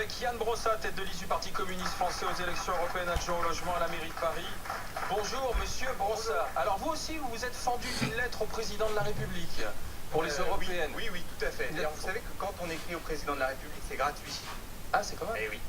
avec Yann Brossat, tête de liste du Parti communiste français aux élections européennes, adjoint au logement à la mairie de Paris. Bonjour, monsieur Brossat. Alors vous aussi, vous vous êtes fendu d'une lettre au président de la République pour les européennes. Oui, tout à fait. D'ailleurs, vous savez que quand on écrit au président de la République, c'est gratuit. Ah, c'est quand même. Eh oui.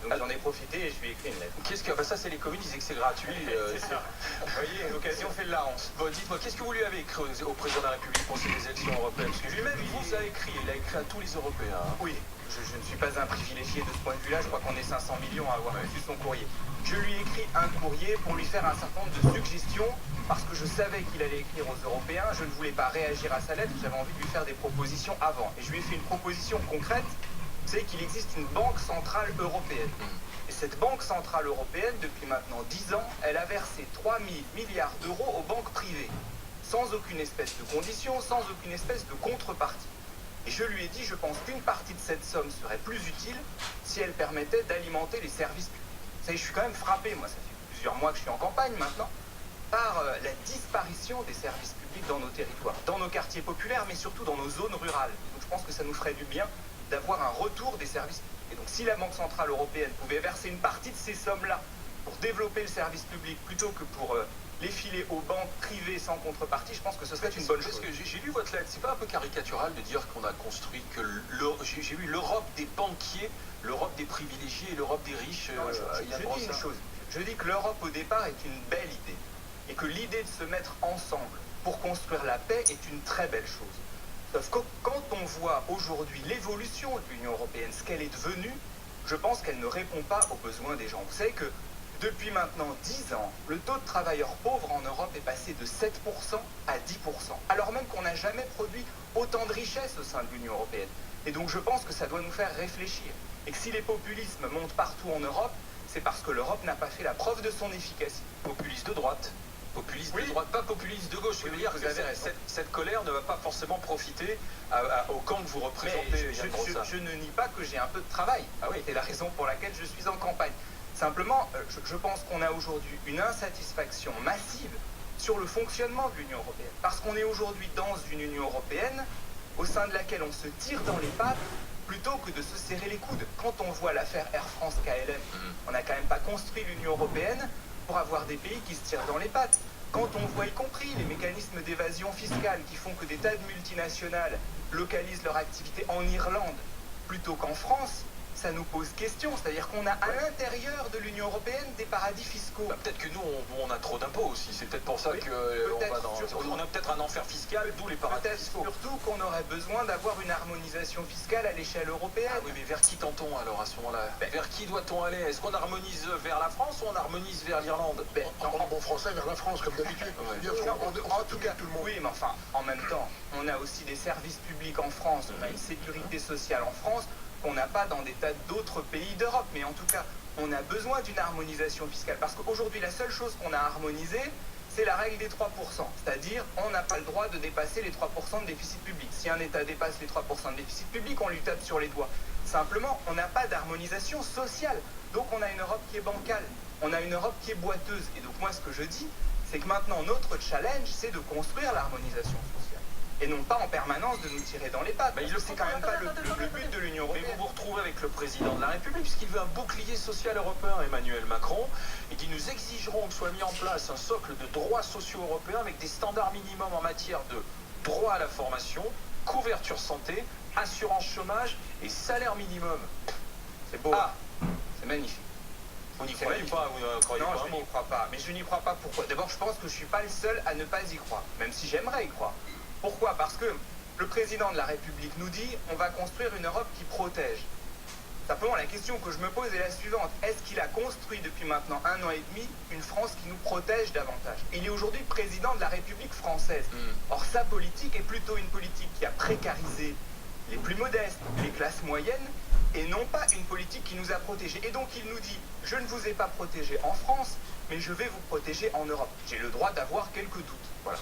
Donc j'en ai profité et je lui ai écrit une lettre. Qu'est-ce que... ça, c'est les communes, ils disent que c'est gratuit. C'est ça. Vous voyez, l'occasion fait le larron. Bon, dites-moi, qu'est-ce que vous lui avez écrit au président de la République pour ces élections européennes? Parce que lui-même, il vous a écrit, il a écrit à tous les Européens. Hein. Oui, je ne suis pas un privilégié de ce point de vue-là. Je crois qu'on est 500 millions à avoir reçu son courrier. Je lui ai écrit un courrier pour lui faire un certain nombre de suggestions, parce que je savais qu'il allait écrire aux Européens. Je ne voulais pas réagir à sa lettre, j'avais envie de lui faire des propositions avant. Et je lui ai fait une proposition concrète, c'est qu'il existe une banque centrale européenne. Et cette banque centrale européenne, depuis maintenant 10 ans, elle a versé 3 000 milliards d'euros aux banques privées, sans aucune espèce de condition, sans aucune espèce de contrepartie. Et je lui ai dit, je pense qu'une partie de cette somme serait plus utile si elle permettait d'alimenter les services publics. Vous savez, je suis quand même frappé, moi, ça fait plusieurs mois que je suis en campagne maintenant, par la disparition des services publics dans nos territoires, dans nos quartiers populaires, mais surtout dans nos zones rurales. Donc je pense que ça nous ferait du bien d'avoir un retour des services publics. Et donc si la Banque Centrale Européenne pouvait verser une partie de ces sommes-là pour développer le service public plutôt que pour les filer aux banques privées sans contrepartie, je pense que ce serait une bonne chose. Parce que j'ai lu votre lettre, c'est pas un peu caricatural de dire qu'on a construit que j'ai vu l'Europe des banquiers, l'Europe des privilégiés et l'Europe des riches. Je dis une chose, je dis que l'Europe au départ est une belle idée et que l'idée de se mettre ensemble pour construire la paix est une très belle chose. Sauf que quand on voit aujourd'hui l'évolution de l'Union européenne, ce qu'elle est devenue, je pense qu'elle ne répond pas aux besoins des gens. Vous savez que depuis maintenant 10 ans, le taux de travailleurs pauvres en Europe est passé de 7% à 10%, alors même qu'on n'a jamais produit autant de richesses au sein de l'Union européenne. Et donc je pense que ça doit nous faire réfléchir. Et que si les populismes montent partout en Europe, c'est parce que l'Europe n'a pas fait la preuve de son efficacité. Populiste de droite. Populiste de droite, pas populiste de gauche. Je veux dire que cette colère ne va pas forcément profiter au camp que vous représentez. Je ne nie pas que j'ai un peu de travail. Ah oui, c'est la raison pour laquelle je suis en campagne. Simplement, je pense qu'on a aujourd'hui une insatisfaction massive sur le fonctionnement de l'Union européenne. Parce qu'on est aujourd'hui dans une Union européenne au sein de laquelle on se tire dans les pattes plutôt que de se serrer les coudes. Quand on voit l'affaire Air France-KLM, on n'a quand même pas construit l'Union européenne pour avoir des pays qui se tirent dans les pattes. Quand on voit y compris les mécanismes d'évasion fiscale qui font que des tas de multinationales localisent leur activité en Irlande plutôt qu'en France, ça nous pose question. C'est-à-dire qu'on a à l'intérieur de l'Union européenne des paradis fiscaux. Peut-être que nous, on a trop d'impôts aussi. C'est peut-être pour ça qu'on a peut-être un enfer fiscal, d'où les paradis fiscaux. Surtout qu'on aurait besoin d'avoir une harmonisation fiscale à l'échelle européenne. Ah oui, mais vers qui tend-on alors à ce moment-là? Vers qui doit-on aller? Est-ce qu'on harmonise vers la France ou on harmonise vers l'Irlande? En bon français, vers la France, comme d'habitude. En tout cas, tout le monde. Oui, mais enfin, en même temps, on a aussi des services publics en France, on a une sécurité sociale en France, qu'on n'a pas dans des tas d'autres pays d'Europe. Mais en tout cas, on a besoin d'une harmonisation fiscale. Parce qu'aujourd'hui, la seule chose qu'on a harmonisée, c'est la règle des 3%. C'est-à-dire, on n'a pas le droit de dépasser les 3% de déficit public. Si un État dépasse les 3% de déficit public, on lui tape sur les doigts. Simplement, on n'a pas d'harmonisation sociale. Donc on a une Europe qui est bancale. On a une Europe qui est boiteuse. Et donc moi, ce que je dis, c'est que maintenant, notre challenge, c'est de construire l'harmonisation sociale. Et non pas en permanence de nous tirer dans les pattes. C'est quand même pas le but de l'Union européenne. Mais vous vous retrouvez avec le président de la République, puisqu'il veut un bouclier social européen, Emmanuel Macron, et qui nous exigeront que soit mis en place un socle de droits sociaux européens avec des standards minimums en matière de droit à la formation, couverture santé, assurance chômage et salaire minimum. C'est beau. C'est magnifique. Vous n'y croyez pas, vous ne croyez pas? Non, je n'y crois pas. Mais je n'y crois pas. Pourquoi? D'abord, je pense que je ne suis pas le seul à ne pas y croire, même si j'aimerais y croire. Pourquoi? Parce que le président de la République nous dit on va construire une Europe qui protège. Simplement, la question que je me pose est la suivante. Est-ce qu'il a construit depuis maintenant 1 an et demi une France qui nous protège davantage? Il est aujourd'hui président de la République française. Or, sa politique est plutôt une politique qui a précarisé les plus modestes, les classes moyennes, et non pas une politique qui nous a protégés. Et donc, il nous dit je ne vous ai pas protégé en France, mais je vais vous protéger en Europe. J'ai le droit d'avoir quelques doutes. Voilà.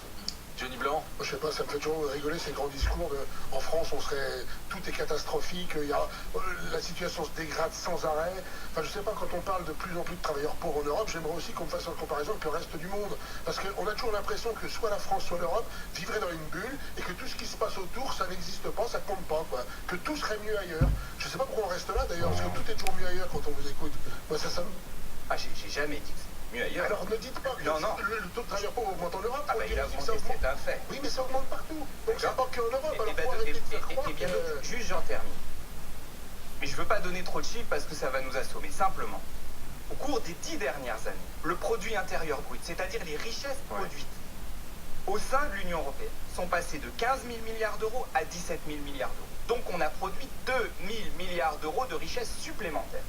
Johnny Blanc? Je sais pas, ça me fait toujours rigoler ces grands discours de en France tout est catastrophique, la situation se dégrade sans arrêt. Enfin, je sais pas, quand on parle de plus en plus de travailleurs pauvres en Europe, j'aimerais aussi qu'on me fasse une comparaison avec le reste du monde. Parce qu'on a toujours l'impression que soit la France, soit l'Europe vivraient dans une bulle et que tout ce qui se passe autour, ça n'existe pas, ça compte pas, quoi. Que tout serait mieux ailleurs. Je sais sais pas pourquoi on reste là d'ailleurs, parce que tout est toujours mieux ailleurs quand on vous écoute. Moi, ça me... Ah, j'ai jamais dit que c'est mieux ailleurs. Alors ne dites pas que Non. le taux de travailleurs pauvres augmente en Europe. Ah, bah, il a ça augmenté, augmente. c'est un fait. Oui, mais ça augmente partout. Donc c'est pas qu'en Europe. Alors faut arrêter de faire croire bien, que... juste j'en termine. Mais je veux pas donner trop de chiffres parce que ça va nous assommer. Simplement, au cours des 10 dernières années, le produit intérieur brut, c'est-à-dire les richesses produites au sein de l'Union européenne, sont passées de 15 000 milliards d'euros à 17 000 milliards d'euros. Donc on a produit 2 000 milliards d'euros de richesses supplémentaires.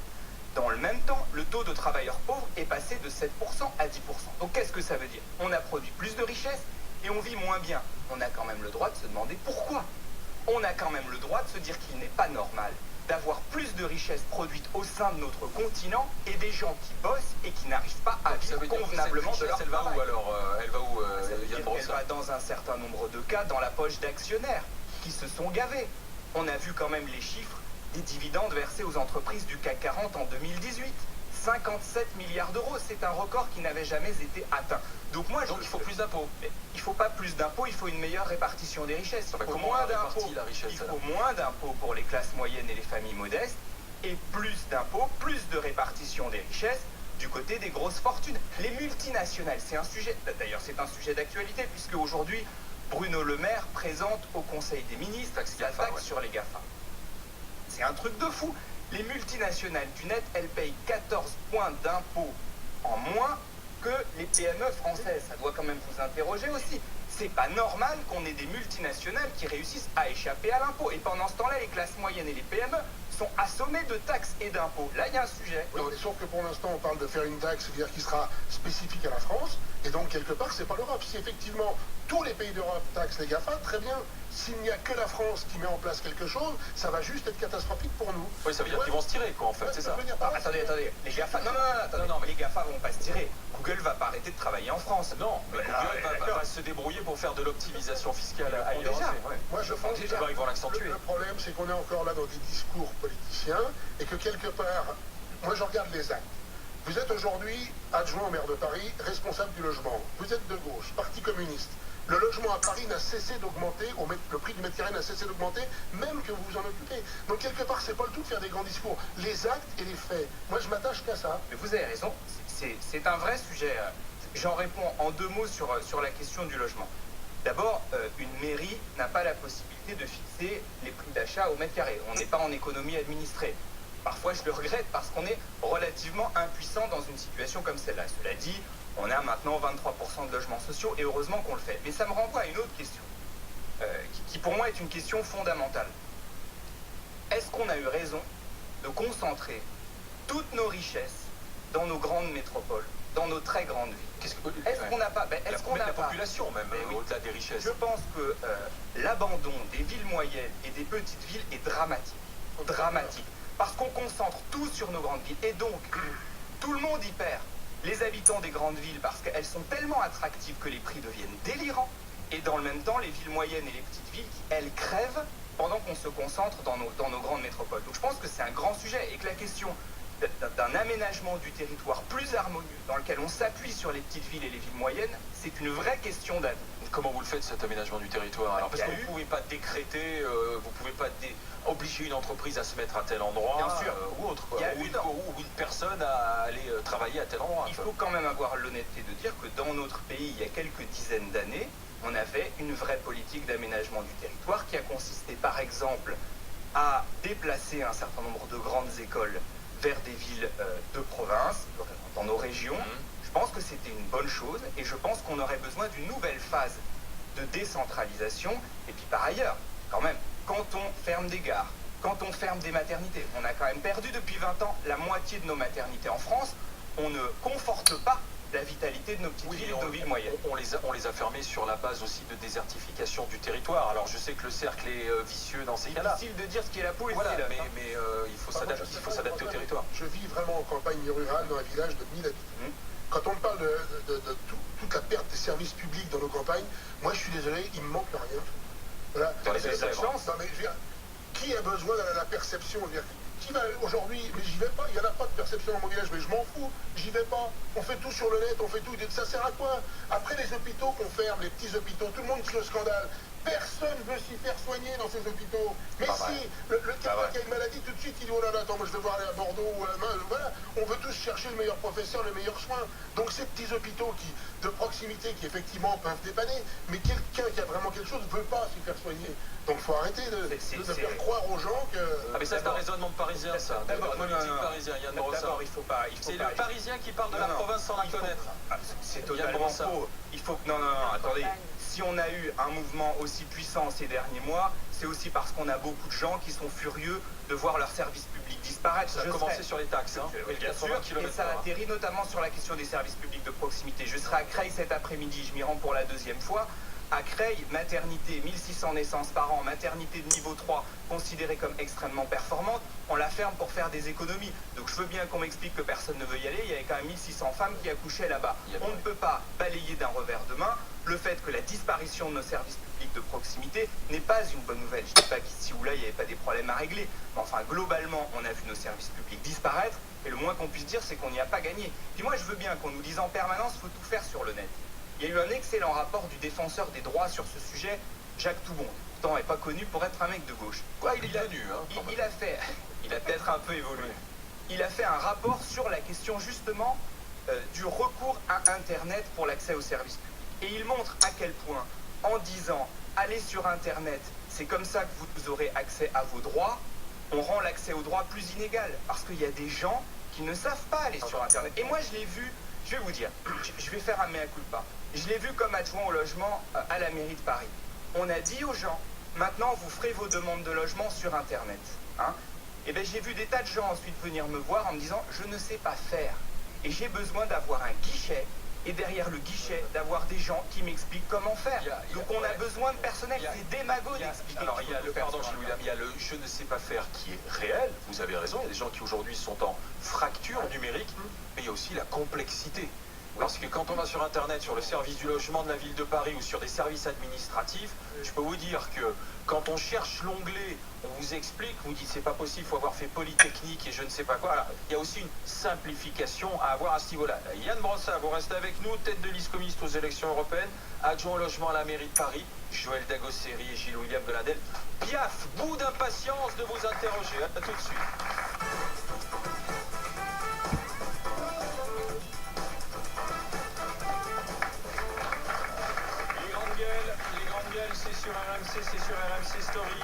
Dans le même temps, le taux de travailleurs pauvres est passé de 7% à 10%. Donc qu'est-ce que ça veut dire? On a produit plus de richesses et on vit moins bien. On a quand même le droit de se demander pourquoi. On a quand même le droit de se dire qu'il n'est pas normal d'avoir plus de richesses produites au sein de notre continent et des gens qui bossent et qui n'arrivent pas à vivre convenablement de leur Elle va travail. où alors Elle va où Ça veut dire Yann qu'elle Brossa? va dans un certain nombre de cas dans la poche d'actionnaires qui se sont gavés. On a vu quand même les chiffres des dividendes versés aux entreprises du CAC 40 en 2018. 57 milliards d'euros, c'est un record qui n'avait jamais été atteint. Donc moi, Donc il faut plus d'impôts. il ne faut pas plus d'impôts, il faut une meilleure répartition des richesses. Il faut comment moins on répartit d'impôts. la richesse, Il alors faut moins d'impôts pour les classes moyennes et les familles modestes, et plus d'impôts, plus de répartition des richesses du côté des grosses fortunes. Les multinationales, c'est un sujet, d'ailleurs c'est un sujet d'actualité, puisque aujourd'hui, Bruno Le Maire présente au Conseil des ministres la taxe sur les GAFA. C'est un truc de fou. Les multinationales du net, elles payent 14 points d'impôts en moins que les PME françaises. Ça doit quand même vous interroger aussi. C'est pas normal qu'on ait des multinationales qui réussissent à échapper à l'impôt. Et pendant ce temps-là, les classes moyennes et les PME sont assommées de taxes et d'impôts. Là, il y a un sujet. Oui, mais sauf que pour l'instant, on parle de faire une taxe, c'est-à-dire qui sera spécifique à la France, et donc quelque part, c'est pas l'Europe. Si effectivement tous les pays d'Europe taxent les GAFA, très bien. S'il n'y a que la France qui met en place quelque chose, ça va juste être catastrophique pour nous. Oui, ça veut dire qu'ils vont se tirer, quoi, en fait, c'est ça. Attendez. Les GAFA, non, mais les GAFA vont pas se tirer. Google va pas arrêter de travailler en France. Non, mais Google va se débrouiller pour faire de l'optimisation fiscale ailleurs. Moi, je pense Ils vont l'accentuer. Le problème, c'est qu'on est encore là dans des discours politiciens et que quelque part, moi, je regarde les actes. Vous êtes aujourd'hui adjoint au maire de Paris, responsable du logement. Vous êtes de gauche, parti communiste. Le logement à Paris n'a cessé d'augmenter, le prix du mètre carré n'a cessé d'augmenter, même que vous vous en occupez. Donc quelque part, c'est pas le tout de faire des grands discours. Les actes et les faits. Moi, je m'attache qu'à ça. Mais vous avez raison, c'est un vrai sujet. J'en réponds en 2 mots sur la question du logement. D'abord, une mairie n'a pas la possibilité de fixer les prix d'achat au mètre carré. On n'est pas en économie administrée. Parfois, je le regrette parce qu'on est relativement impuissant dans une situation comme celle-là. Cela dit, on a maintenant 23% de logements sociaux et heureusement qu'on le fait. Mais ça me renvoie à une autre question, qui pour moi est une question fondamentale. Est-ce qu'on a eu raison de concentrer toutes nos richesses dans nos grandes métropoles, dans nos très grandes villes? Est-ce qu'on n'a pas... La population même, au-delà des richesses. Je pense que l'abandon des villes moyennes et des petites villes est dramatique. Dramatique. Parce qu'on concentre tout sur nos grandes villes. Et donc, tout le monde y perd. Les habitants des grandes villes, parce qu'elles sont tellement attractives que les prix deviennent délirants. Et dans le même temps, les villes moyennes et les petites villes, elles crèvent pendant qu'on se concentre dans nos grandes métropoles. Donc je pense que c'est un grand sujet et que la question d'un aménagement du territoire plus harmonieux, dans lequel on s'appuie sur les petites villes et les villes moyennes, c'est une vraie question d'avenir. Comment vous le faites, cet aménagement du territoire? Alors, parce que vous ne pouvez pas décréter, vous ne pouvez pas obliger une entreprise à se mettre à tel endroit, bien sûr, ou autre, quoi, ou une personne à aller travailler à tel endroit. Il faut quand même avoir l'honnêteté de dire que dans notre pays, il y a quelques dizaines d'années, on avait une vraie politique d'aménagement du territoire qui a consisté, par exemple, à déplacer un certain nombre de grandes écoles vers des villes de province, dans nos régions. Je pense que c'était une bonne chose et je pense qu'on aurait besoin d'une nouvelle phase de décentralisation. Et puis par ailleurs, quand même, quand on ferme des gares, quand on ferme des maternités, on a quand même perdu depuis 20 ans la moitié de nos maternités en France, on ne conforte pas la vitalité de nos petites villes et de nos villes moyennes. On les a fermés sur la base aussi de désertification du territoire. Alors je sais que le cercle est vicieux dans ces cas-là. C'est difficile de dire ce qui est la poule et voilà, ce qui est l'œuf. mais il faut s'adapter au territoire. Je vis vraiment en campagne rurale dans un village de 1000 habitants. Quand on parle de toute la perte des services publics dans nos campagnes, moi je suis désolé, il me manque rien. Voilà. Dans les chance. Non, mais, je veux dire, qui a besoin de la perception? Je veux dire, qui va aujourd'hui, mais j'y vais pas, il n'y en a pas de perception dans mon village, mais je m'en fous, j'y vais pas. On fait tout sur le net, on fait tout, ça sert à quoi? Après les hôpitaux qu'on ferme, les petits hôpitaux, tout le monde crie au scandale. Personne veut s'y faire soigner dans ces hôpitaux. Mais si, le qui a une maladie, tout de suite, il dit, oh là là, attends, moi je vais devoir aller à Bordeaux ou à Main, voilà. On veut tous chercher le meilleur professeur, le meilleur soin. Donc ces petits hôpitaux de proximité qui effectivement peuvent dépanner, mais quelqu'un qui a vraiment quelque chose ne veut pas se faire soigner. Donc il faut arrêter de faire croire aux gens que... Ah mais ça c'est un raisonnement de parisien ça, de politique parisien, Yann Brossard. D'abord il faut pas... C'est le parisien qui parle de la province sans la connaître. C'est totalement faux. Il faut que... Non, attendez. Si on a eu un mouvement aussi puissant ces derniers mois, c'est aussi parce qu'on a beaucoup de gens qui sont furieux de voir leur service public disparaître. Ça a commencé sur les taxes, hein. Bien sûr, et ça atterrit notamment sur la question des services publics de proximité. Je serai à Creil cet après-midi, je m'y rends pour la deuxième fois. À Creil, maternité, 1600 naissances par an, maternité de niveau 3, considérée comme extrêmement performante, on la ferme pour faire des économies. Donc je veux bien qu'on m'explique que personne ne veut y aller, il y avait quand même 1600 femmes qui accouchaient là-bas. On ne peut pas balayer d'un revers de main le fait que la disparition de nos services publics de proximité n'est pas une bonne nouvelle. Je ne dis pas qu'ici ou là, il n'y avait pas des problèmes à régler. Mais enfin, globalement, on a vu nos services publics disparaître, et le moins qu'on puisse dire, c'est qu'on n'y a pas gagné. Puis moi, je veux bien qu'on nous dise en permanence qu'il faut tout faire sur le net. Il y a eu un excellent rapport du défenseur des droits sur ce sujet, Jacques Toubon. Pourtant, il n'est pas connu pour être un mec de gauche. Quoi, il est devenu, hein, il a peut-être un peu évolué. Il a fait un rapport sur la question, justement, du recours à Internet pour l'accès aux services publics. Et il montre à quel point, en disant « allez sur Internet, c'est comme ça que vous aurez accès à vos droits », on rend l'accès aux droits plus inégal. Parce qu'il y a des gens qui ne savent pas aller sur Internet. Et moi, je l'ai vu, je vais vous dire, je vais faire un mea culpa. Je l'ai vu comme adjoint au logement à la mairie de Paris. On a dit aux gens, maintenant vous ferez vos demandes de logement sur Internet. Hein. Et bien j'ai vu des tas de gens ensuite venir me voir en me disant, je ne sais pas faire. Et j'ai besoin d'avoir un guichet, et derrière le guichet, d'avoir des gens qui m'expliquent comment faire. Donc on a besoin de personnel, c'est démago d'expliquer. Alors il y a le pardon, il y a le je ne sais pas faire qui est réel, vous avez raison, il y a des gens qui aujourd'hui sont en fracture numérique, mais il y a aussi la complexité. Parce que quand on va sur Internet, sur le service du logement de la ville de Paris ou sur des services administratifs, je peux vous dire que quand on cherche l'onglet, on vous explique, on vous dit c'est pas possible, il faut avoir fait Polytechnique et je ne sais pas quoi. Alors, il y a aussi une simplification à avoir à ce niveau-là. Yann Brossard, vous restez avec nous, tête de liste communiste aux élections européennes, adjoint au logement à la mairie de Paris, Joël Dagosseri et Gilles-William Goladel. Piaf, bout d'impatience de vous interroger. À tout de suite. C'est sur RMC, c'est sur RMC Story.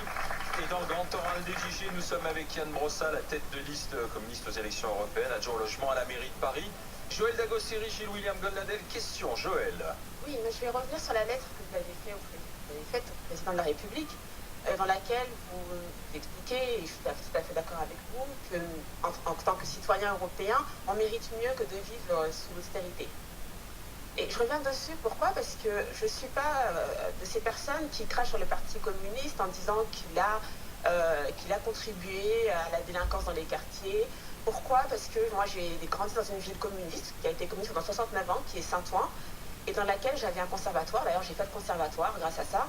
Et dans le grand oral des JG, nous sommes avec Yann Brossard, la tête de liste communiste aux élections européennes, adjoint au logement à la mairie de Paris. Joël Dagosseri, Gilles-William Goldnadel, question, Joël. Oui, mais je vais revenir sur la lettre que vous avez faite au président de la République, dans laquelle vous expliquez, et je suis tout à fait d'accord avec vous, qu'en tant que citoyen européen, on mérite mieux que de vivre sous l'austérité. Et je reviens dessus, pourquoi? Parce que je ne suis pas de ces personnes qui crachent sur le Parti communiste en disant qu'il a contribué à la délinquance dans les quartiers. Pourquoi? Parce que moi j'ai grandi dans une ville communiste, qui a été communiste pendant 69 ans, qui est Saint-Ouen, et dans laquelle j'avais un conservatoire. D'ailleurs j'ai fait le conservatoire grâce à ça.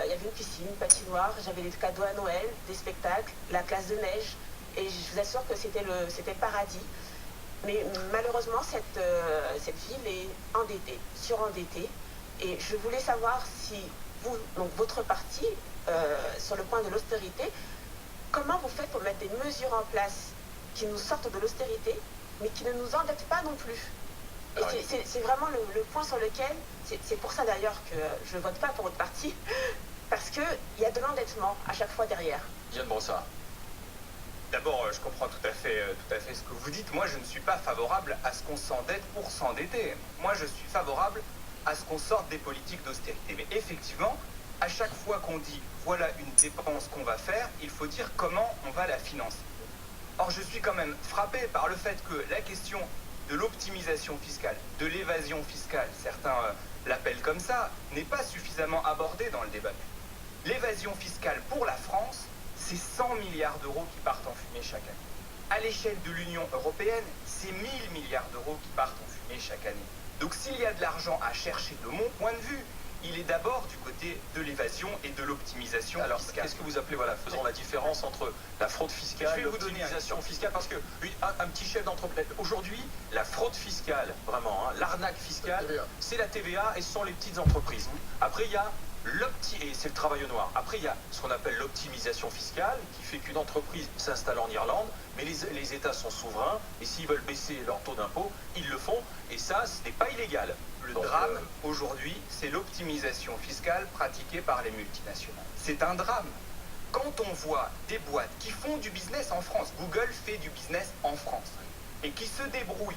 Il y avait une piscine, une patinoire, j'avais des cadeaux à Noël, des spectacles, la classe de neige, et je vous assure que c'était le paradis. Mais malheureusement, cette ville est endettée, surendettée. Et je voulais savoir si vous, donc votre parti, sur le point de l'austérité, comment vous faites pour mettre des mesures en place qui nous sortent de l'austérité, mais qui ne nous endettent pas non plus. Et c'est vraiment le point sur lequel, c'est pour ça d'ailleurs que je ne vote pas pour votre parti, parce qu'il y a de l'endettement à chaque fois derrière. Yann Brossard. D'abord, je comprends tout à fait ce que vous dites. Moi, je ne suis pas favorable à ce qu'on s'endette pour s'endetter. Moi, je suis favorable à ce qu'on sorte des politiques d'austérité. Mais effectivement, à chaque fois qu'on dit « voilà une dépense qu'on va faire », il faut dire comment on va la financer. Or, je suis quand même frappé par le fait que la question de l'optimisation fiscale, de l'évasion fiscale, certains l'appellent comme ça, n'est pas suffisamment abordée dans le débat. L'évasion fiscale pour la France, c'est 100 milliards d'euros qui partent en fumée chaque année. À l'échelle de l'Union européenne, c'est 1000 milliards d'euros qui partent en fumée chaque année. Donc s'il y a de l'argent à chercher de mon point de vue, il est d'abord du côté de l'évasion et de l'optimisation fiscale. Alors, qu'est-ce que vous appelez, faisons la différence entre la fraude fiscale et l'optimisation fiscale, parce que un petit chef d'entreprise, aujourd'hui, la fraude fiscale, vraiment, l'arnaque fiscale, c'est la TVA et ce sont les petites entreprises. Après, il y a et c'est le travail au noir. Après, il y a ce qu'on appelle l'optimisation fiscale, qui fait qu'une entreprise s'installe en Irlande, mais les États sont souverains, et s'ils veulent baisser leur taux d'impôt, ils le font, et ça, ce n'est pas illégal. Le drame, aujourd'hui, c'est l'optimisation fiscale pratiquée par les multinationales. C'est un drame. Quand on voit des boîtes qui font du business en France, Google fait du business en France, et qui se débrouillent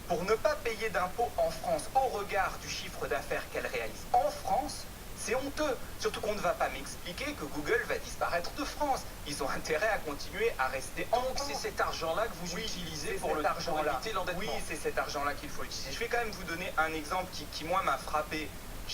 pour ne pas payer d'impôts en France au regard du chiffre d'affaires qu'elles réalisent en France, c'est honteux. Surtout qu'on ne va pas m'expliquer que Google va disparaître de France. Ils ont intérêt à continuer à rester en France. C'est cet argent-là que vous utilisez pour éviter l'endettement. Oui, c'est cet argent-là qu'il faut utiliser. Je vais quand même vous donner un exemple qui moi, m'a frappé.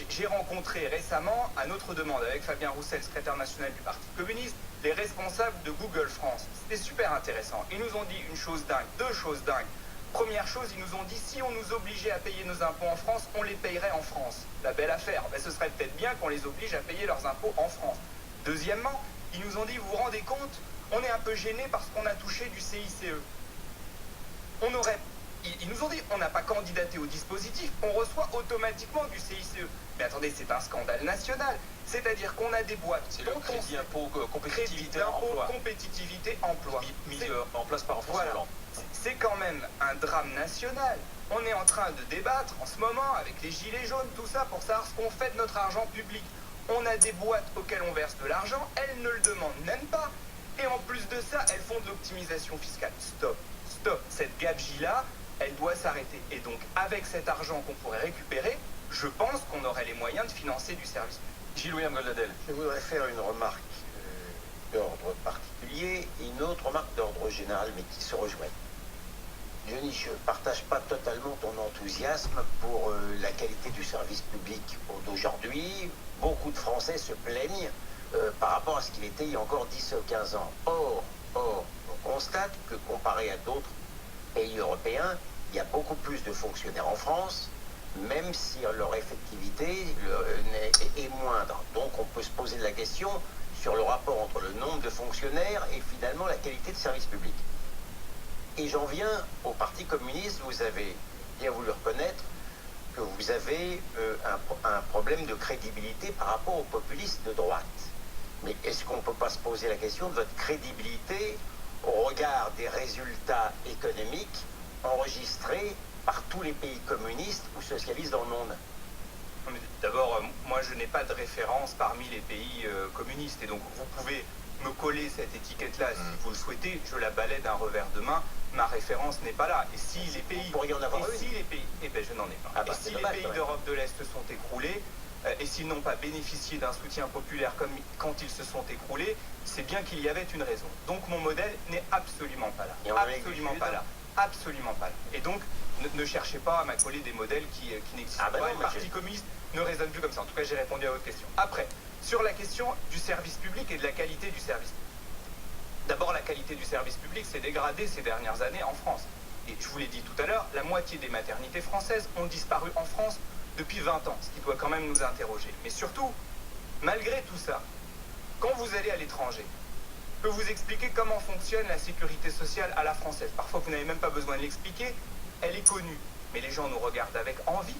J'ai rencontré récemment, à notre demande, avec Fabien Roussel, secrétaire national du Parti communiste, les responsables de Google France. C'était super intéressant. Ils nous ont dit une chose dingue, deux choses dingues. Première chose, ils nous ont dit, si on nous obligeait à payer nos impôts en France, on les payerait en France. La belle affaire. Ben, ce serait peut-être bien qu'on les oblige à payer leurs impôts en France. Deuxièmement, ils nous ont dit, vous vous rendez compte, on est un peu gêné parce qu'on a touché du CICE. Ils nous ont dit, on n'a pas candidaté au dispositif, on reçoit automatiquement du CICE. Mais attendez, c'est un scandale national. C'est-à-dire qu'on a des boîtes. C'est le crédit impôt compétitivité emploi. Compétitivité emploi. Mis en place par François Hollande. C'est quand même un drame national. On est en train de débattre en ce moment avec les gilets jaunes, tout ça, pour savoir ce qu'on fait de notre argent public. On a des boîtes auxquelles on verse de l'argent, elles ne le demandent même pas. Et en plus de ça, elles font de l'optimisation fiscale. Stop. Cette gabegie-là, elle doit s'arrêter. Et donc, avec cet argent qu'on pourrait récupérer, je pense qu'on aurait les moyens de financer du service public. Gilles-William Goldnadel. Je voudrais faire une remarque d'ordre particulier et une autre remarque d'ordre général, mais qui se rejoignent. Johnny, je ne partage pas totalement ton enthousiasme pour la qualité du service public d'aujourd'hui. Beaucoup de Français se plaignent par rapport à ce qu'il était il y a encore 10 ou 15 ans. Or, on constate que comparé à d'autres pays européens, il y a beaucoup plus de fonctionnaires en France, même si leur effectivité est moindre. Donc on peut se poser la question sur le rapport entre le nombre de fonctionnaires et finalement la qualité de service public. Et j'en viens au Parti communiste. Vous avez bien voulu reconnaître que vous avez un problème de crédibilité par rapport aux populistes de droite. Mais est-ce qu'on ne peut pas se poser la question de votre crédibilité au regard des résultats économiques enregistrés par tous les pays communistes ou socialistes dans le monde? D'abord, moi je n'ai pas de référence parmi les pays communistes. Et donc vous pouvez me coller cette étiquette-là si vous le souhaitez, je la balaie d'un revers de main. Ma référence n'est pas là. Et si les pays... Pour y en avoir et si les pays... Eh bien, je n'en ai pas. Et si les pays d'Europe de l'Est se sont écroulés, et s'ils n'ont pas bénéficié d'un soutien populaire comme quand ils se sont écroulés, c'est bien qu'il y avait une raison. Donc mon modèle n'est absolument pas là. Absolument pas là. Absolument pas là. Et donc, ne cherchez pas à m'accoler des modèles qui n'existent pas. Le Parti communiste ne raisonne plus comme ça. En tout cas, j'ai répondu à votre question. Après, sur la question du service public et de la qualité du service public. D'abord, la qualité du service public s'est dégradée ces dernières années en France. Et je vous l'ai dit tout à l'heure, la moitié des maternités françaises ont disparu en France depuis 20 ans, ce qui doit quand même nous interroger. Mais surtout, malgré tout ça, quand vous allez à l'étranger, je peux vous expliquer comment fonctionne la sécurité sociale à la française. Parfois, vous n'avez même pas besoin de l'expliquer, elle est connue. Mais les gens nous regardent avec envie.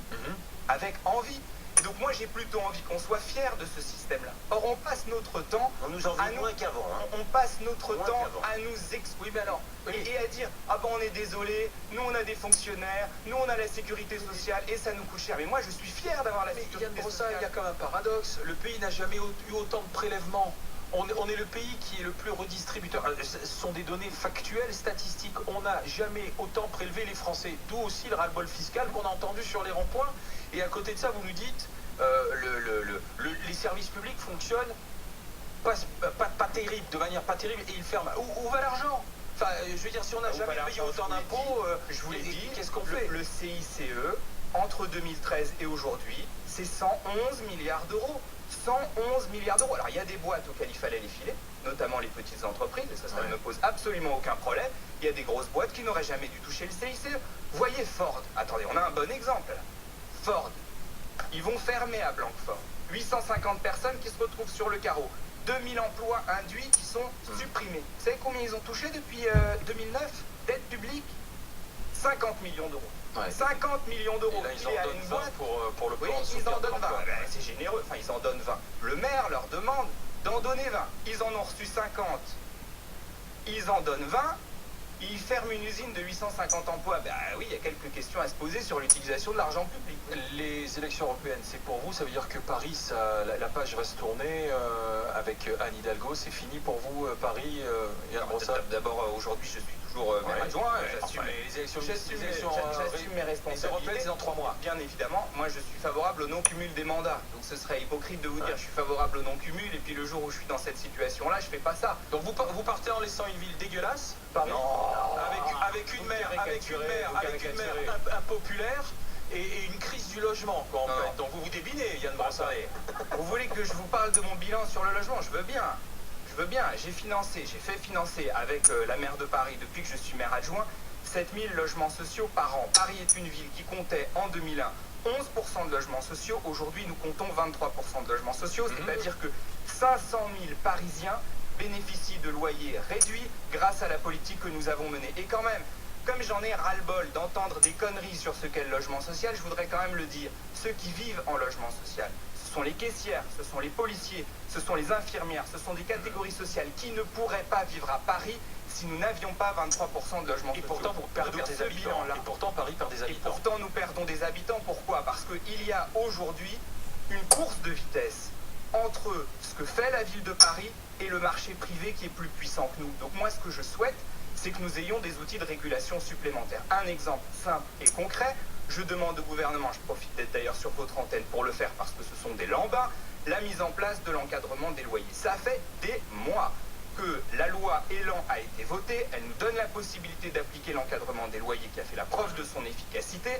Avec envie. Et donc moi, j'ai plutôt envie qu'on soit fiers de ce système-là. Or, on passe notre temps... On nous en veut moins qu'avant. On passe notre temps à nous exclure. Et à dire, ah ben on est désolé, nous on a des fonctionnaires, nous on a la sécurité sociale et ça nous coûte cher. Mais moi, je suis fier d'avoir la sécurité sociale. Il y a quand même un paradoxe. Le pays n'a jamais eu autant de prélèvements. On est le pays qui est le plus redistributeur. Ce sont des données factuelles, statistiques. On n'a jamais autant prélevé les Français. D'où aussi le ras-le-bol fiscal qu'on a entendu sur les ronds-points. Et à côté de ça, vous nous dites, les services publics fonctionnent pas terrible, de manière pas terrible, et ils ferment. Où va l'argent? Enfin, je veux dire, si on n'a jamais payé autant d'impôts, je vous l'ai dit, qu'est-ce qu'on fait? Le CICE, entre 2013 et aujourd'hui, c'est 111 milliards d'euros. 111 milliards d'euros. Alors, il y a des boîtes auxquelles il fallait les filer, notamment les petites entreprises, et ça ne me pose absolument aucun problème. Il y a des grosses boîtes qui n'auraient jamais dû toucher le CICE. Voyez Ford. Attendez, on a un bon exemple là. Ford. Ils vont fermer à Blanquefort. 850 personnes qui se retrouvent sur le carreau. 2000 emplois induits qui sont supprimés. Vous savez combien ils ont touché depuis 2009? Dette publique 50 millions d'euros. Ouais. 50 millions d'euros. Et là, ils Il en est à donnent une 20 boîte. pour le Oui, plan de ils en sauvegarde de donnent 20. l'emploi. Ben, c'est généreux. Enfin, ils en donnent 20. Le maire leur demande d'en donner 20. Ils en ont reçu 50. Ils en donnent 20. Ils ferment une usine de 850 emplois. Ben oui, il y a quelques questions à se poser sur l'utilisation de l'argent public. Les élections européennes, c'est pour vous, ça veut dire que Paris, la page va se tourner avec Anne Hidalgo, c'est fini pour vous, Paris, Yann Brossard? D'abord, aujourd'hui, je suis toujours maire adjoint. J'assume les élections, J'assume mes les européennes, responsabilités. c'est dans 3 mois. Bien évidemment, moi je suis favorable au non-cumul des mandats. Donc ce serait hypocrite de vous dire je suis favorable au non-cumul et puis le jour où je suis dans cette situation-là, je fais pas ça. Donc vous partez en laissant une ville dégueulasse, Paris, avec une maire impopulaire et une crise du logement, quoi, en fait. Donc vous vous débinez, Yann Brossard. Vous voulez que je vous parle de mon bilan sur le logement? Je veux bien. J'ai fait financer avec la maire de Paris, depuis que je suis maire adjoint, 7000 logements sociaux par an. Paris est une ville qui comptait en 2001 11% de logements sociaux. Aujourd'hui, nous comptons 23% de logements sociaux. C'est-à-dire que 500 000 Parisiens bénéficient de loyers réduits grâce à la politique que nous avons menée. Et quand même, comme j'en ai ras-le-bol d'entendre des conneries sur ce qu'est le logement social, je voudrais quand même le dire. Ceux qui vivent en logement social, ce sont les caissières, ce sont les policiers, ce sont les infirmières, ce sont des catégories sociales qui ne pourraient pas vivre à Paris si nous n'avions pas 23% de logements sociaux. Et pourtant, vous perdez des habitants. Et pourtant, Paris perd des habitants. Et pourtant, nous perdons des habitants. Pourquoi? Parce qu'il y a aujourd'hui une course de vitesse entre ce que fait la ville de Paris et le marché privé qui est plus puissant que nous. Donc moi, ce que je souhaite, c'est que nous ayons des outils de régulation supplémentaires. Un exemple simple et concret, je demande au gouvernement, je profite d'être d'ailleurs sur votre antenne pour le faire parce que ce sont des lambins, la mise en place de l'encadrement des loyers. Ça fait des mois que la loi Elan a été votée, elle nous donne la possibilité d'appliquer l'encadrement des loyers qui a fait la preuve de son efficacité.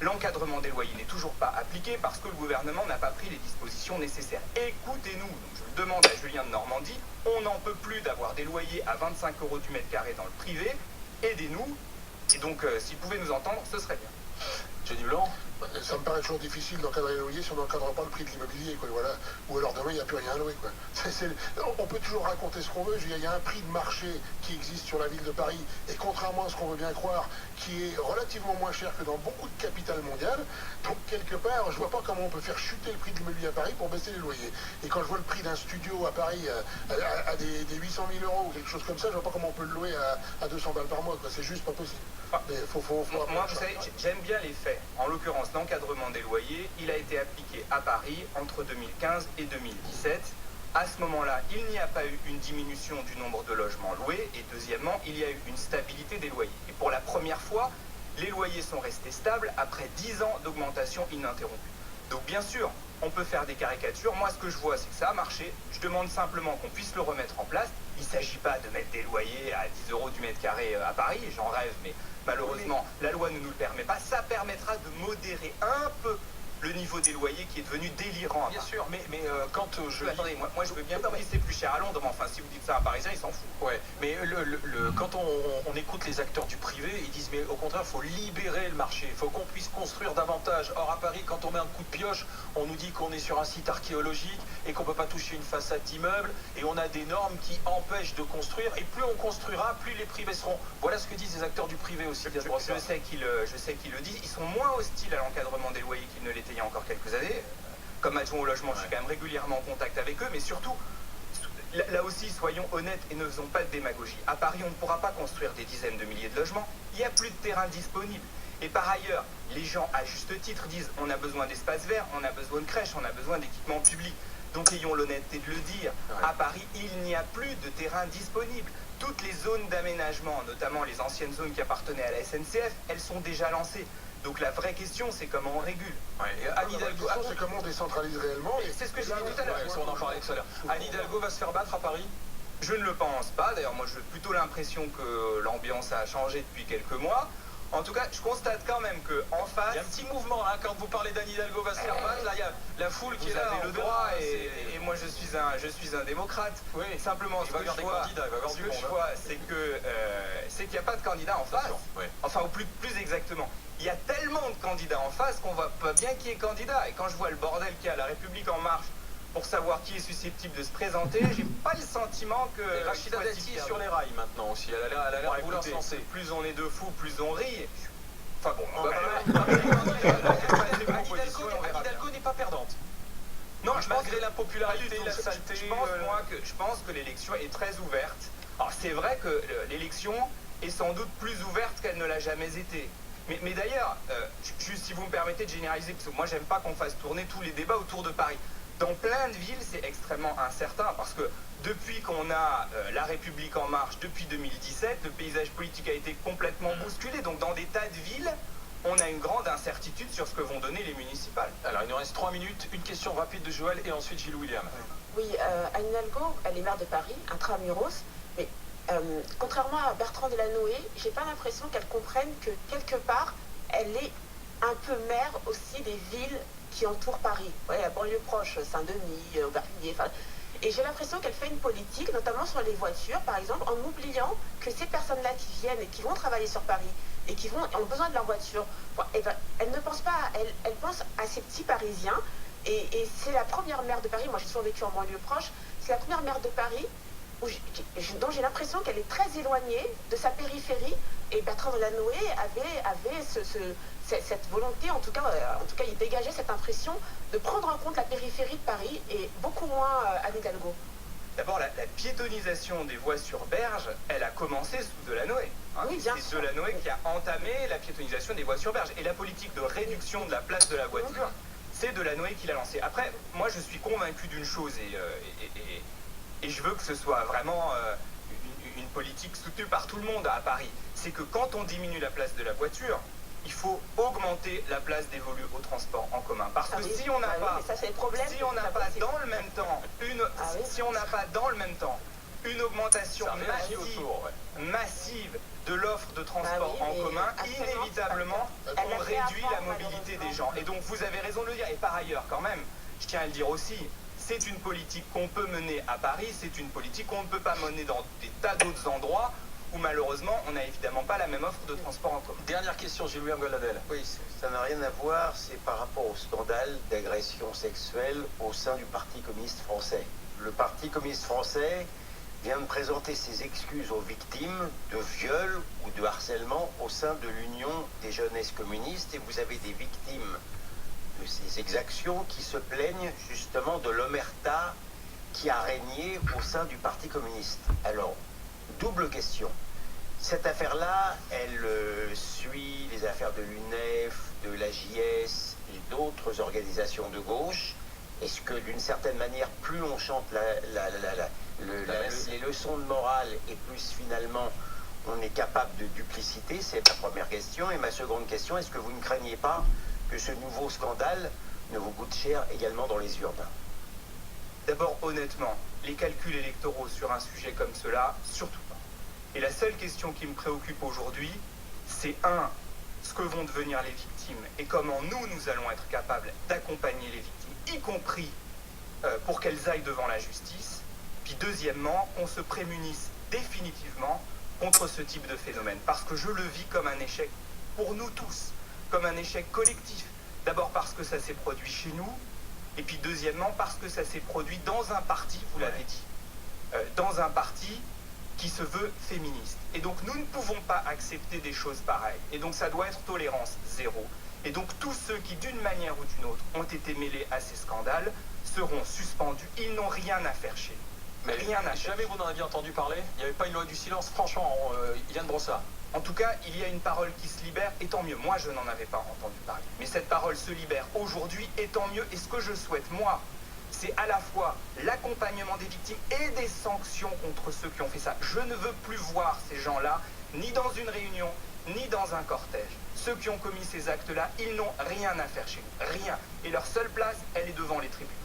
L'encadrement des loyers n'est toujours pas appliqué parce que le gouvernement n'a pas pris les dispositions nécessaires. Écoutez-nous, donc je le demande à Julien de Normandie, on n'en peut plus d'avoir des loyers à 25 € du mètre carré dans le privé, aidez-nous, et donc s'il pouvait nous entendre, ce serait bien. Jenny Blanc? Ça me paraît toujours difficile d'encadrer les loyers si on n'encadre pas le prix de l'immobilier, quoi, voilà. Ou alors demain, il n'y a plus rien à louer, quoi. On peut toujours raconter ce qu'on veut, il y a un prix de marché qui existe sur la ville de Paris, et contrairement à ce qu'on veut bien croire, qui est relativement moins cher que dans beaucoup de capitales mondiales. Donc, quelque part, je vois pas comment on peut faire chuter le prix de l'immobilier à Paris pour baisser les loyers. Et quand je vois le prix d'un studio à Paris à des 800 000 € ou quelque chose comme ça, je vois pas comment on peut le louer à 200 balles par mois, quoi. C'est juste pas possible. Mais moi, vous savez, j'aime bien les faits. En l'occurrence, l'encadrement des loyers, il a été appliqué à Paris entre 2015 et 2017. À ce moment-là, il n'y a pas eu une diminution du nombre de logements loués. Et deuxièmement, il y a eu une stabilité des loyers. Et pour la première fois, les loyers sont restés stables après 10 ans d'augmentation ininterrompue. Donc bien sûr, on peut faire des caricatures. Moi, ce que je vois, c'est que ça a marché. Je demande simplement qu'on puisse le remettre en place. Il ne s'agit pas de mettre des loyers à 10 € du mètre carré à Paris, j'en rêve, mais malheureusement, la loi ne nous le permet pas. Ça permettra de modérer un peu le niveau des loyers qui est devenu délirant. Bien sûr, mais quand je... Attendez, moi je veux bien que c'est plus cher à Londres, mais enfin, si vous dites ça à un Parisien, il s'en fout. Ouais, mais quand on écoute les acteurs du privé, ils disent, mais au contraire, il faut libérer le marché, il faut qu'on puisse construire davantage. Or, à Paris, quand on met un coup de pioche, on nous dit qu'on est sur un site archéologique et qu'on ne peut pas toucher une façade d'immeuble, et on a des normes qui empêchent de construire, et plus on construira, plus les prix baisseront. Voilà ce que disent les acteurs du privé aussi. Je sais qu'ils le disent. Ils sont moins hostiles à l'encadrement des loyers qu'ils ne l'étaient il y a encore quelques années. Comme adjoint au logement, je suis quand même régulièrement en contact avec eux, mais surtout, là aussi, soyons honnêtes et ne faisons pas de démagogie. À Paris, on ne pourra pas construire des dizaines de milliers de logements. Il n'y a plus de terrain disponible. Et par ailleurs, les gens, à juste titre, disent on a besoin d'espaces verts, on a besoin de crèches, on a besoin d'équipements publics. Donc ayons l'honnêteté de le dire. À Paris, il n'y a plus de terrain disponible. Toutes les zones d'aménagement, notamment les anciennes zones qui appartenaient à la SNCF, elles sont déjà lancées. Donc la vraie question, c'est comment on régule. Anne Hidalgo, c'est comment on décentralise réellement. C'est ce que j'ai dit tout à l'heure. On en parlait tout à l'heure. Anne Hidalgo va se faire battre à Paris? Je ne le pense pas. D'ailleurs, moi, j'ai plutôt l'impression que l'ambiance a changé depuis quelques mois. En tout cas, je constate quand même qu'en face... Il y a un petit mouvement, hein, quand vous parlez d'Anne Hidalgo va se faire battre, là, il y a la foule qui est là. Vous avez le droit, et moi, je suis un démocrate. Oui. Simplement, ce que je vois, c'est qu'il n'y a pas de candidat en face. Oui. Enfin, ou plus exactement. Il y a tellement de candidats en face qu'on voit pas bien qui est candidat. Et quand je vois le bordel qu'il y a à La République En Marche pour savoir qui est susceptible de se présenter, j'ai pas le sentiment que... Et Rachida Dati est sur les rails maintenant aussi, elle a l'air de vouloir se lancer. Plus on est de fous, plus on rit. Enfin bon, Anne Hidalgo n'est pas perdante. Non, Malgré l'impopularité, la saleté... Je pense que l'élection est très ouverte. Alors c'est vrai que l'élection est sans doute plus ouverte qu'elle ne l'a jamais été. Mais d'ailleurs, juste si vous me permettez de généraliser, parce que moi j'aime pas qu'on fasse tourner tous les débats autour de Paris. Dans plein de villes, c'est extrêmement incertain, parce que depuis qu'on a La République En Marche, depuis 2017, le paysage politique a été complètement bousculé. Donc dans des tas de villes, on a une grande incertitude sur ce que vont donner les municipales. Alors il nous reste 3 minutes, une question rapide de Joël et ensuite Gilles William. Oui, Anne Hidalgo, elle est maire de Paris, intramuros, mais contrairement à Bertrand Delanoë, j'ai pas l'impression qu'elle comprenne que quelque part, elle est un peu maire aussi des villes qui entourent Paris. Ouais, la banlieue proche, Saint-Denis, Aubervilliers, enfin... Et j'ai l'impression qu'elle fait une politique, notamment sur les voitures, par exemple, en oubliant que ces personnes-là qui viennent et qui vont travailler sur Paris et qui ont besoin de leur voiture, elle ne pense pas, elle pense à ces petits Parisiens. Et c'est la première maire de Paris, moi j'ai toujours vécu en banlieue proche, c'est la première maire de Paris dont j'ai l'impression qu'elle est très éloignée de sa périphérie. Et Bertrand Delanoë avait cette volonté, en tout cas, il dégageait cette impression de prendre en compte la périphérie de Paris et beaucoup moins Anne Hidalgo. D'abord, la piétonisation des voies sur berge, elle a commencé sous Delanoë. Oui, bien sûr. C'est Delanoë qui a entamé la piétonisation des voies sur berge. Et la politique de réduction de la place de la voiture, c'est Delanoë qui l'a lancée. Après, moi je suis convaincu d'une chose, et je veux que ce soit vraiment une politique soutenue par tout le monde à Paris, c'est que quand on diminue la place de la voiture, il faut augmenter la place dévolue au transport en commun. Parce que si on n'a pas, dans le même temps une augmentation massive de l'offre de transport en commun, inévitablement, on réduit la mobilité des gens. Et donc vous avez raison de le dire. Et par ailleurs, quand même, je tiens à le dire aussi, c'est une politique qu'on peut mener à Paris, c'est une politique qu'on ne peut pas mener dans des tas d'autres endroits où malheureusement on n'a évidemment pas la même offre de transport en commun. Dernière question, Gilles-William Goldadel. Oui, ça n'a rien à voir, c'est par rapport au scandale d'agression sexuelle au sein du Parti communiste français. Le Parti communiste français vient de présenter ses excuses aux victimes de viol ou de harcèlement au sein de l'Union des jeunesses communistes, et vous avez des victimes de ces exactions qui se plaignent justement de l'omerta qui a régné au sein du Parti communiste. Alors, double question. Cette affaire-là, elle suit les affaires de l'UNEF, de la JS et d'autres organisations de gauche. Est-ce que d'une certaine manière, plus on chante les leçons de morale et plus finalement on est capable de duplicité? C'est ma première question. Et ma seconde question, est-ce que vous ne craignez pas que ce nouveau scandale ne vous coûte cher également dans les urnes? D'abord, honnêtement, les calculs électoraux sur un sujet comme cela, surtout pas. Et la seule question qui me préoccupe aujourd'hui, c'est ce que vont devenir les victimes et comment nous allons être capables d'accompagner les victimes, y compris pour qu'elles aillent devant la justice. Puis deuxièmement, qu'on se prémunisse définitivement contre ce type de phénomène. Parce que je le vis comme un échec pour nous tous, comme un échec collectif. D'abord parce que ça s'est produit chez nous, et puis deuxièmement parce que ça s'est produit dans un parti, vous l'avez dit, dans un parti qui se veut féministe. Et donc nous ne pouvons pas accepter des choses pareilles. Et donc ça doit être tolérance zéro. Et donc tous ceux qui d'une manière ou d'une autre ont été mêlés à ces scandales seront suspendus. Ils n'ont rien à faire chez nous. Mais rien à faire. Jamais vous n'en aviez entendu parler? Il n'y avait pas une loi du silence, franchement, Yann Brossard. En tout cas, il y a une parole qui se libère, et tant mieux. Moi, je n'en avais pas entendu parler. Mais cette parole se libère aujourd'hui, et tant mieux. Et ce que je souhaite, moi, c'est à la fois l'accompagnement des victimes et des sanctions contre ceux qui ont fait ça. Je ne veux plus voir ces gens-là, ni dans une réunion, ni dans un cortège. Ceux qui ont commis ces actes-là, ils n'ont rien à faire chez nous. Rien. Et leur seule place, elle est devant les tribunes.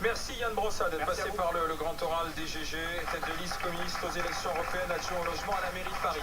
Merci Yann Brossard d'être passé par le grand oral DGG, tête de liste communiste aux élections européennes, adjoint au logement à la mairie de Paris.